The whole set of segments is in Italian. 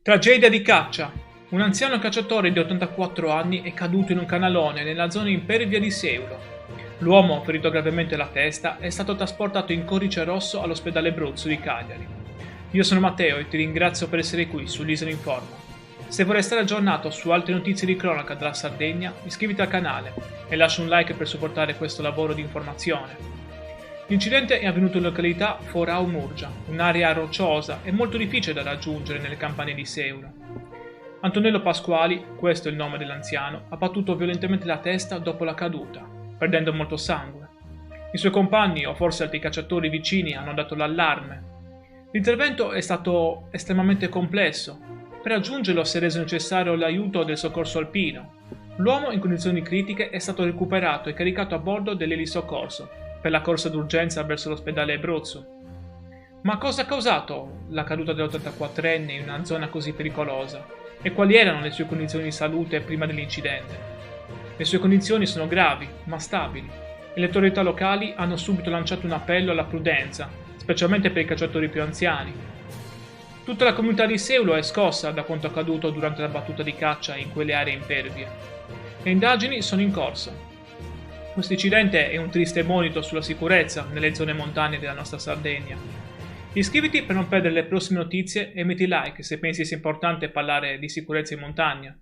Tragedia di caccia. Un anziano cacciatore di 84 anni è caduto in un canalone nella zona impervia di Seulo. L'uomo, ferito gravemente alla testa, è stato trasportato in corice rosso all'ospedale Bruzzo di Cagliari. Io sono Matteo e ti ringrazio per essere qui sull'Isola Informa. Se vorrei stare aggiornato su altre notizie di cronaca della Sardegna, iscriviti al canale e lascia un like per supportare questo lavoro di informazione. L'incidente è avvenuto in località Forau Murgia, un'area rocciosa e molto difficile da raggiungere nelle campagne di Seulo. Antonello Pasquali, questo è il nome dell'anziano, ha battuto violentemente la testa dopo la caduta, perdendo molto sangue. I suoi compagni, o forse altri cacciatori vicini, hanno dato l'allarme. L'intervento è stato estremamente complesso. Per raggiungerlo si è reso necessario l'aiuto del soccorso alpino. L'uomo in condizioni critiche è stato recuperato e caricato a bordo dell'elisoccorso per la corsa d'urgenza verso l'ospedale Abruzzo. Ma cosa ha causato la caduta dell'84enne in una zona così pericolosa? E quali erano le sue condizioni di salute prima dell'incidente? Le sue condizioni sono gravi, ma stabili, e le autorità locali hanno subito lanciato un appello alla prudenza, specialmente per i cacciatori più anziani. Tutta la comunità di Seulo è scossa da quanto accaduto durante la battuta di caccia in quelle aree impervie. Le indagini sono in corso. Questo incidente è un triste monito sulla sicurezza nelle zone montagne della nostra Sardegna. Iscriviti per non perdere le prossime notizie e metti like se pensi sia importante parlare di sicurezza in montagna.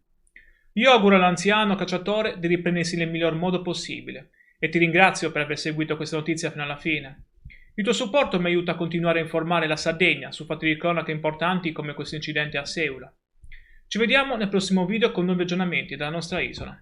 Io auguro all'anziano cacciatore di riprendersi nel miglior modo possibile e ti ringrazio per aver seguito questa notizia fino alla fine. Il tuo supporto mi aiuta a continuare a informare la Sardegna su fatti di cronaca importanti come questo incidente a Seulo. Ci vediamo nel prossimo video con nuovi aggiornamenti dalla nostra isola.